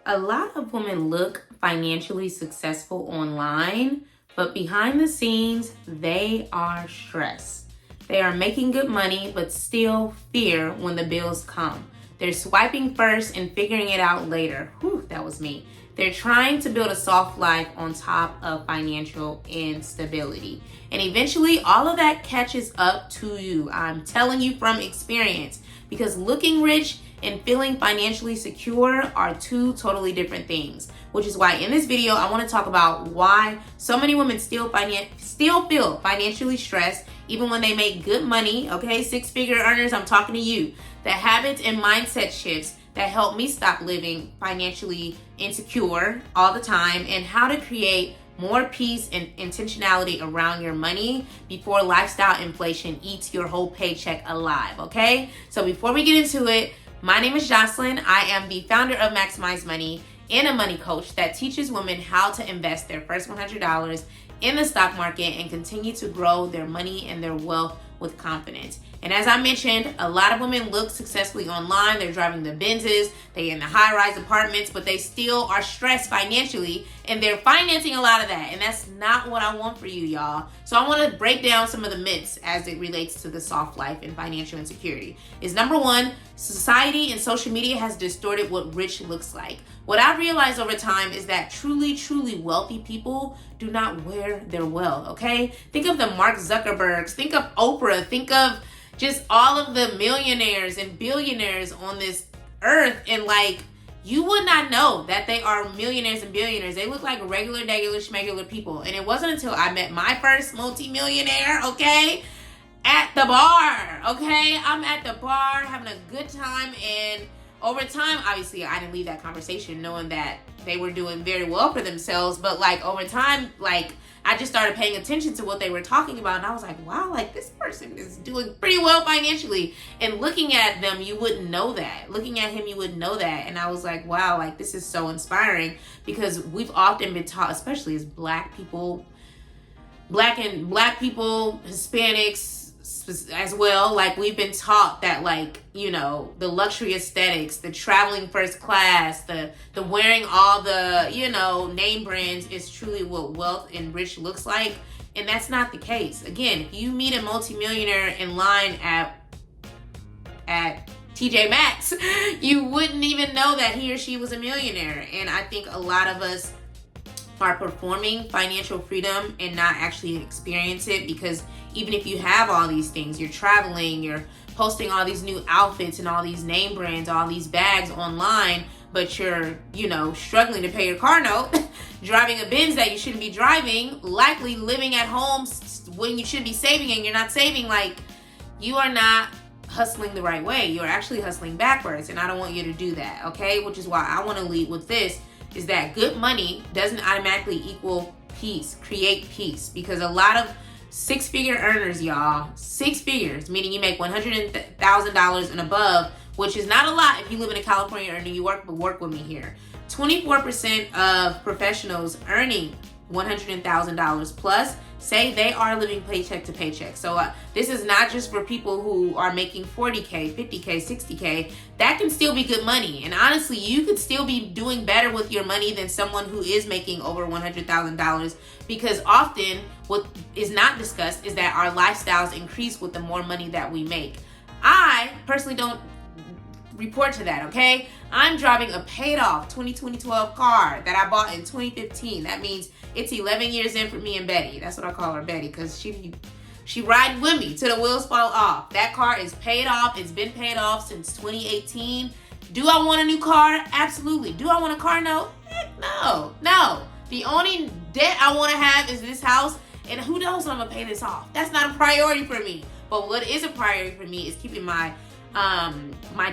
A lot of women look financially successful online, but behind the scenes, they are stressed. They are making good money, but still fear when the bills come. They're swiping first and figuring it out later. Whew, that was me. They're trying to build a soft life on top of financial instability. And eventually, all of that catches up to you. I'm telling you from experience, because looking rich and feeling financially secure are two totally different things. Which is why in this video, I want to talk about why so many women still feel financially stressed even when they make good money. Okay, six-figure earners, I'm talking to you. The habits and mindset shifts that help me stop living financially insecure all the time, and how to create more peace and intentionality around your money before lifestyle inflation eats your whole paycheck alive, okay? So before we get into it, my name is Jocelyn. I am the founder of Maximize Money and a money coach that teaches women how to invest their first $100 in the stock market and continue to grow their money and their wealth with confidence. And as I mentioned, a lot of women look successfully online. They're driving the Benzes, they're in the high-rise apartments, but they still are stressed financially, and they're financing a lot of that. And that's not what I want for you, y'all. So I want to break down some of the myths as it relates to the soft life and financial insecurity. Is number one, society and social media has distorted what rich looks like. What I've realized over time is that truly, truly wealthy people do not wear their wealth, okay? Think of the Mark Zuckerbergs, think of Oprah, think of just all of the millionaires and billionaires on this earth, and like, you would not know that they are millionaires and billionaires. They look like regular, schmegular people. And it wasn't until I met my first multi-millionaire, okay, at the bar, okay? I'm at the bar having a good time, and over time, obviously, I didn't leave that conversation knowing that they were doing very well for themselves, but like over time, like, I just started paying attention to what they were talking about, and I was like, wow, like this person is doing pretty well financially. And looking at them, you wouldn't know that. Looking at him, you wouldn't know that. And I was like, wow, like this is so inspiring, because we've often been taught, especially as black people, Hispanics as well, like we've been taught that, like, you know, the luxury aesthetics, the traveling first class, the wearing all the, you know, name brands is truly what wealth and rich looks like. And that's not the case. Again, if you meet a multimillionaire in line at TJ Maxx, you wouldn't even know that he or she was a millionaire. And I think a lot of us are performing financial freedom and not actually experience it, because even if you have all these things, you're traveling, you're posting all these new outfits and all these name brands, all these bags online, but you're, you know, struggling to pay your car note, driving a Benz that you shouldn't be driving, likely living at home when you should be saving and you're not saving. Like, you are not hustling the right way. You're actually hustling backwards, and I don't want you to do that, okay? Which is why I want to lead with this, is that good money doesn't automatically equal peace. Create peace, because a lot of six-figure earners, y'all, six figures, meaning you make $100,000 and above, which is not a lot if you live in California or New York, but work with me here. 24% of professionals earning $100,000 plus say they are living paycheck to paycheck. So this is not just for people who are making 40K, 50K, 60K. That can still be good money. And honestly, you could still be doing better with your money than someone who is making over $100,000, because often what is not discussed is that our lifestyles increase with the more money that we make. I personally don't report to that, okay? I'm driving a paid off 2012 car that I bought in 2015. That means it's 11 years in for me and Betty. That's what I call her, Betty, because she riding with me till the wheels fall off. That car is paid off. It's been paid off since 2018. Do I want a new car? Absolutely. Do I want a car note? Heck no. The only debt I want to have is this house, and who knows when I'm gonna pay this off. That's not a priority for me. But what is a priority for me is keeping my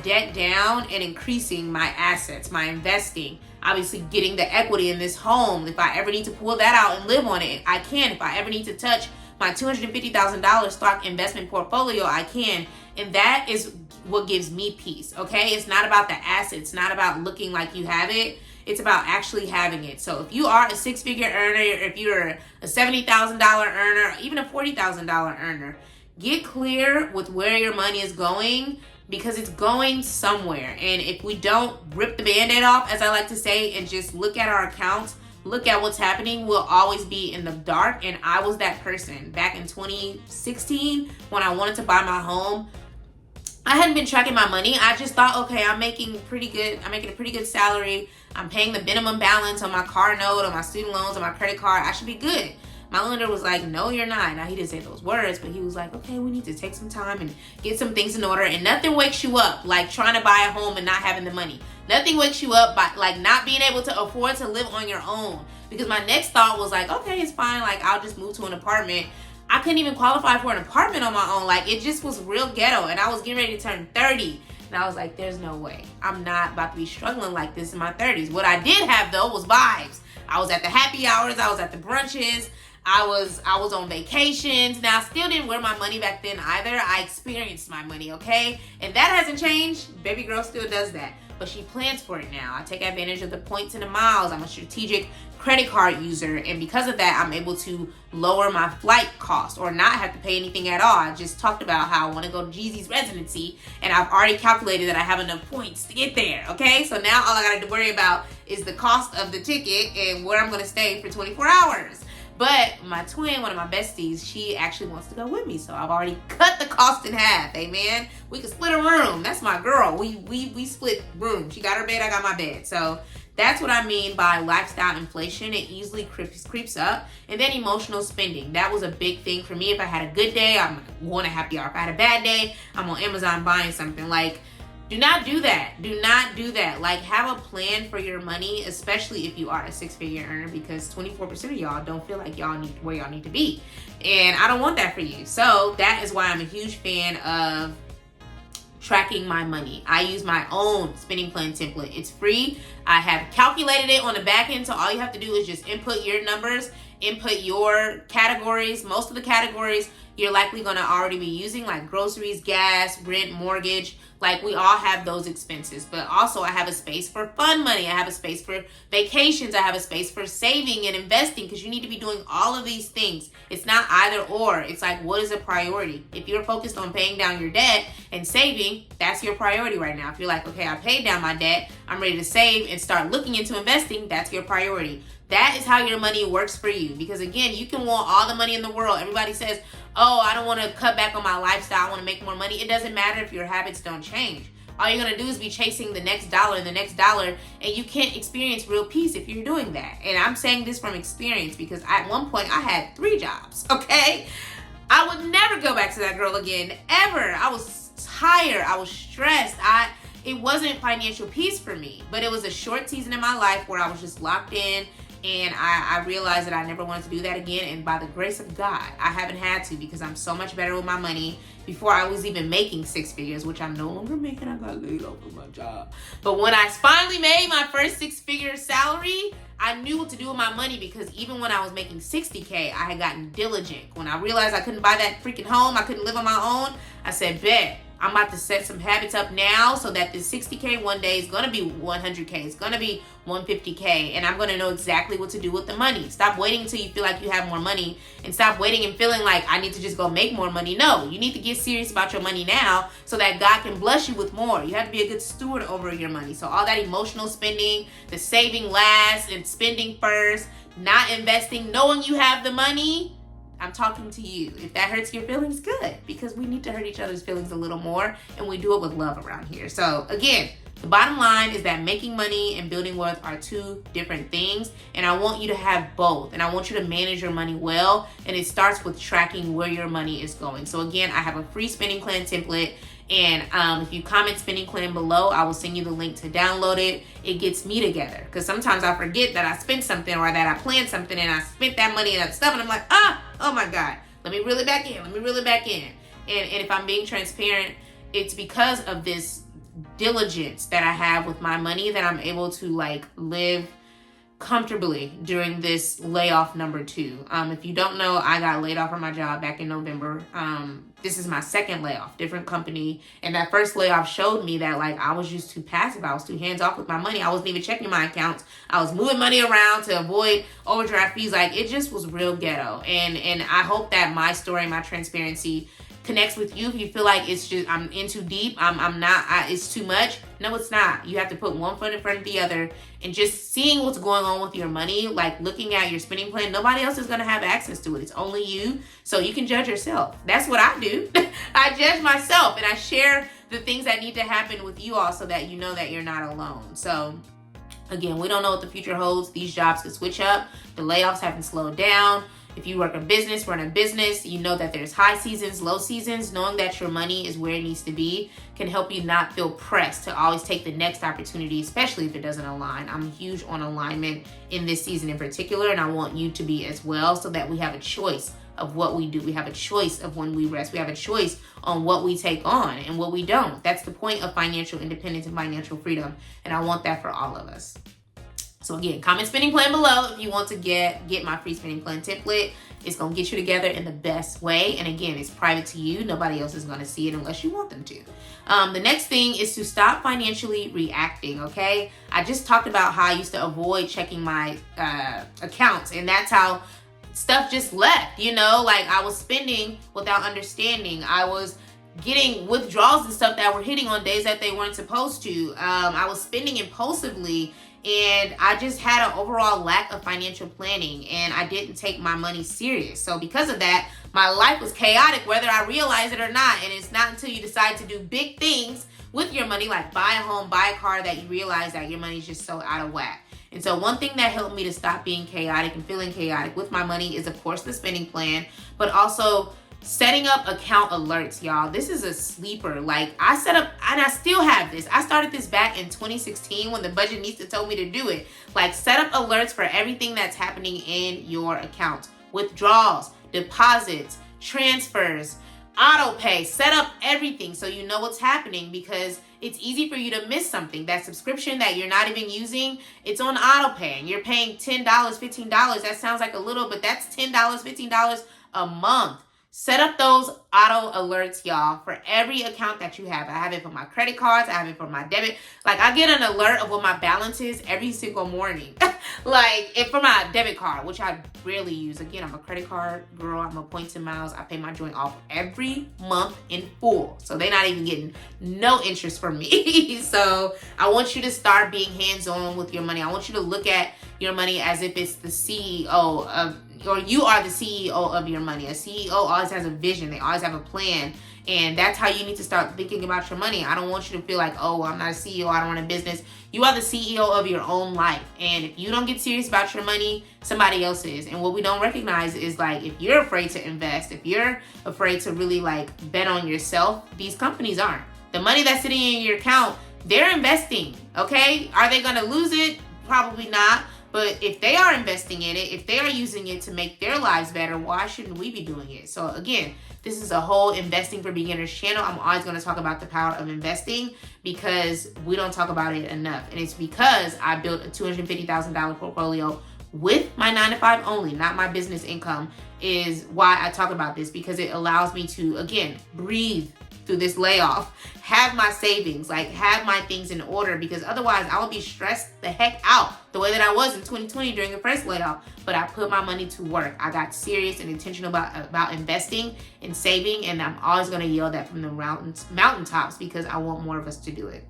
debt down and increasing my assets, my investing, obviously getting the equity in this home. If I ever need to pull that out and live on it, I can. If I ever need to touch my $250,000 stock investment portfolio, I can. And that is what gives me peace, okay? It's not about the assets. It's not about looking like you have it. It's about actually having it. So if you are a six-figure earner, if you're a $70,000 earner, even a $40,000 earner, get clear with where your money is going because it's going somewhere. And if we don't rip the Band-Aid off, as I like to say, and just look at our accounts, look at what's happening, we'll always be in the dark. And I was that person back in 2016 when I wanted to buy my home. I hadn't been tracking my money. I just thought, okay, I'm making a pretty good salary. I'm paying the minimum balance on my car note, on my student loans, on my credit card. I should be good. My lender was like, no, you're not. Now, he didn't say those words, but he was like, okay, we need to take some time and get some things in order. And nothing wakes you up like trying to buy a home and not having the money. Nothing wakes you up by like not being able to afford to live on your own. Because my next thought was like, okay, it's fine. Like, I'll just move to an apartment. I couldn't even qualify for an apartment on my own. Like, it just was real ghetto. And I was getting ready to turn 30. And I was like, there's no way. I'm not about to be struggling like this in my 30s. What I did have, though, was vibes. I was at the happy hours. I was at the brunches. I was on vacations. Now, I still didn't wear my money back then either. I experienced my money, okay? And that hasn't changed. Baby girl still does that. But she plans for it now. I take advantage of the points and the miles. I'm a strategic credit card user. And because of that, I'm able to lower my flight cost or not have to pay anything at all. I just talked about how I want to go to Jeezy's residency. And I've already calculated that I have enough points to get there, okay? So now all I got to worry about is the cost of the ticket and where I'm going to stay for 24 hours. But my twin, one of my besties, she actually wants to go with me. So I've already cut the cost in half. Amen. We could split a room. That's my girl. We split room. She got her bed, I got my bed. So that's what I mean by lifestyle inflation. It easily creeps up. And then emotional spending. That was a big thing for me. If I had a good day, I'm going to happy hour. If I had a bad day, I'm on Amazon buying something. Like, do not do that. Do not do that. Like, have a plan for your money, especially if you are a six-figure earner, because 24% of y'all don't feel like y'all need where y'all need to be. And I don't want that for you. So that is why I'm a huge fan of tracking my money. I use my own spending plan template. It's free. I have calculated it on the back end. So all you have to do is just input your numbers, input your categories. Most of the categories you're likely going to already be using, like groceries, gas, rent, mortgage. Like, we all have those expenses. But also, I have a space for fun money. I have a space for vacations. I have a space for saving and investing, because you need to be doing all of these things. It's not either or. It's like, what is a priority? If you're focused on paying down your debt and saving, that's your priority right now. If you're like, okay, I paid down my debt, I'm ready to save and start looking into investing, that's your priority. That is how your money works for you. Because again, you can want all the money in the world. Everybody says, oh, I don't want to cut back on my lifestyle. I want to make more money. It doesn't matter if your habits don't change. All you're going to do is be chasing the next dollar and the next dollar. And you can't experience real peace if you're doing that. And I'm saying this from experience, because at one point I had 3 jobs, okay? I would never go back to that girl again, ever. I was tired. I was stressed. It wasn't financial peace for me. But it was a short season in my life where I was just locked in. And I realized that I never wanted to do that again. And by the grace of God, I haven't had to, because I'm so much better with my money. Before I was even making 6 figures, which I'm no longer making. I got laid off of my job. But when I finally made my first 6-figure salary, I knew what to do with my money, because even when I was making $60K, I had gotten diligent. When I realized I couldn't buy that freaking home, I couldn't live on my own, I said, bet. I'm about to set some habits up now so that this $60K one day is going to be $100K. It's going to be $150K. And I'm going to know exactly what to do with the money. Stop waiting until you feel like you have more money. And stop waiting and feeling like I need to just go make more money. No, you need to get serious about your money now so that God can bless you with more. You have to be a good steward over your money. So all that emotional spending, the saving last and spending first, not investing, knowing you have the money, I'm talking to you. If that hurts your feelings, good, because we need to hurt each other's feelings a little more, and we do it with love around here. So again, the bottom line is that making money and building wealth are 2 different things, and I want you to have both, and I want you to manage your money well, and it starts with tracking where your money is going. So again, I have a free spending plan template. And if you comment spending plan below, I will send you the link to download it. It gets me together, because sometimes I forget that I spent something, or that I planned something and I spent that money and that stuff, and I'm like, oh my God, let me reel it back in. And if I'm being transparent, it's because of this diligence that I have with my money that I'm able to like live comfortably during this layoff number 2. If you don't know, I got laid off from my job back in November. This is my second layoff, different company. And that first layoff showed me that like I was just too passive. I was too hands off with my money. I wasn't even checking my accounts. I was moving money around to avoid overdraft fees. Like, it just was real ghetto. And I hope that my story, my transparency connects with you, if you feel like it's just, I'm in too deep, I'm not, it's too much. No, it's not. You have to put one foot in front of the other and just seeing what's going on with your money, like looking at your spending plan. Nobody else is going to have access to it. It's only you. So you can judge yourself. That's what I do. I judge myself and I share the things that need to happen with you all so that you know that you're not alone. So again, we don't know what the future holds. These jobs could switch up. The layoffs haven't slowed down. If you work a business, run a business, you know that there's high seasons, low seasons. Knowing that your money is where it needs to be can help you not feel pressed to always take the next opportunity, especially if it doesn't align. I'm huge on alignment in this season in particular, and I want you to be as well, so that we have a choice of what we do. We have a choice of when we rest. We have a choice on what we take on and what we don't. That's the point of financial independence and financial freedom, and I want that for all of us. So again, comment spending plan below if you want to get my free spending plan template. It's going to get you together in the best way. And again, it's private to you. Nobody else is going to see it unless you want them to. The next thing is to stop financially reacting, okay? I just talked about how I used to avoid checking my accounts, and that's how stuff just left, you know? Like, I was spending without understanding. I was getting withdrawals and stuff that were hitting on days that they weren't supposed to. I was spending impulsively, and I just had an overall lack of financial planning, and I didn't take my money serious. So because of that, my life was chaotic, whether I realize it or not. And it's not until you decide to do big things with your money, like buy a home, buy a car, that you realize that your money is just so out of whack. And so one thing that helped me to stop being chaotic and feeling chaotic with my money is, of course, the spending plan, but also setting up account alerts, y'all. This is a sleeper. Like, I set up, and I still have this. I started this back in 2016 when the budgetnista told me to do it. Like, set up alerts for everything that's happening in your account. Withdrawals, deposits, transfers, auto pay. Set up everything so you know what's happening, because it's easy for you to miss something. That subscription that you're not even using, it's on auto pay, and you're paying $10, $15. That sounds like a little, but that's $10, $15 a month. Set up those auto alerts, y'all, for every account that you have. I have it for my credit cards. I have it for my debit. Like, I get an alert of what my balance is every single morning. Like, if for my debit card, which I rarely use. Again, I'm a credit card girl. I'm a points and miles. I pay my joint off every month in full. So they're not even getting no interest from me. So I want you to start being hands-on with your money. I want you to look at your money as if it's the CEO of, or you are the CEO of your money. A CEO always has a vision. They always have a plan. And that's how you need to start thinking about your money. I don't want you to feel like, oh, I'm not a CEO, I don't run a business. You are the CEO of your own life. And if you don't get serious about your money, somebody else is. And what we don't recognize is, like, if you're afraid to invest, if you're afraid to really, like, bet on yourself, these companies aren't. The money that's sitting in your account, they're investing, okay? Are they gonna lose it? Probably not. But if they are investing in it, if they are using it to make their lives better, why shouldn't we be doing it? So again, this is a whole investing for beginners channel. I'm always going to talk about the power of investing, because we don't talk about it enough. And it's because I built a $250,000 portfolio with my 9-to-5 only, not my business income, is why I talk about this, because it allows me to, again, breathe through this layoff, have my savings, like have my things in order, because otherwise I would be stressed the heck out the way that I was in 2020 during the first layoff. But I put my money to work. I got serious and intentional about investing and saving, and I'm always going to yell that from the mountaintops, because I want more of us to do it.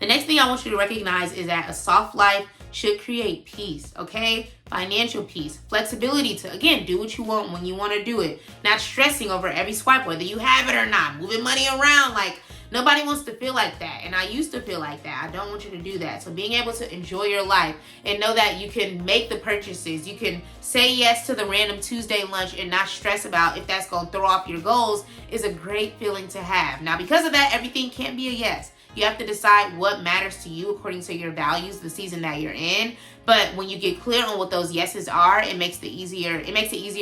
The next thing I want you to recognize is that a soft life should create peace, okay? Financial peace, flexibility to, again, do what you want when you want to do it. Not stressing over every swipe, whether you have it or not. Moving money around, like, nobody wants to feel like that. And I used to feel like that. I don't want you to do that. So being able to enjoy your life and know that you can make the purchases, you can say yes to the random Tuesday lunch and not stress about if that's going to throw off your goals, is a great feeling to have. Now, because of that, everything can't be a yes. You have to decide what matters to you according to your values, the season that you're in. But when you get clear on what those yeses are, it makes it easier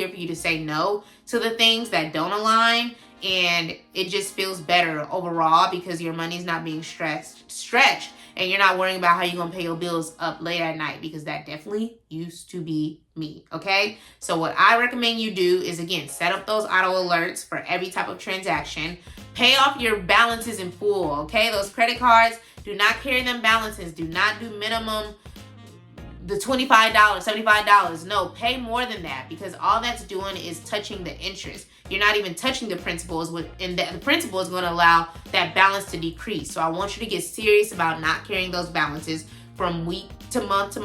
for you to say no to the things that don't align. And it just feels better overall, because your money's not being stretched, and you're not worrying about how you're going to pay your bills up late at night, because that definitely used to be me, okay? So what I recommend you do is, again, set up those auto alerts for every type of transaction. Pay off your balances in full, okay? Those credit cards, do not carry them balances. Do not do minimum the $25, $75. No, pay more than that, because all that's doing is touching the interest. You're not even touching the principals, and the principal is going to allow that balance to decrease. So I want you to get serious about not carrying those balances from week to month,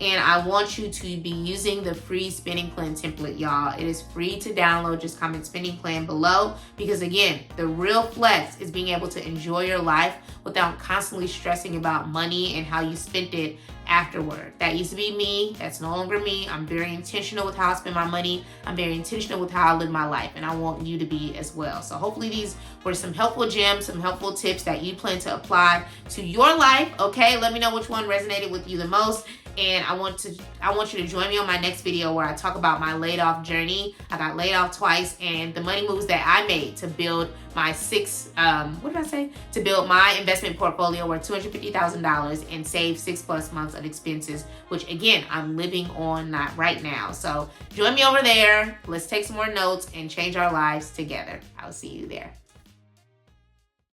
and I want you to be using the free spending plan template, y'all. It is free to download. Just comment spending plan below, because again, the real flex is being able to enjoy your life without constantly stressing about money and how you spent it afterward. That used to be me. That's no longer me. I'm very intentional with how I spend my money. I'm very intentional with how I live my life, and I want you to be as well. So hopefully these were some helpful gems, some helpful tips that you plan to apply to your life. Okay, let me know which one resonated with you the most. And I want you to join me on my next video where I talk about my laid off journey. I got laid off twice, and the money moves that I made to build my to build my investment portfolio worth $250,000 and save 6+ months of expenses, which again, I'm living on that right now. So join me over there. Let's take some more notes and change our lives together. I'll see you there.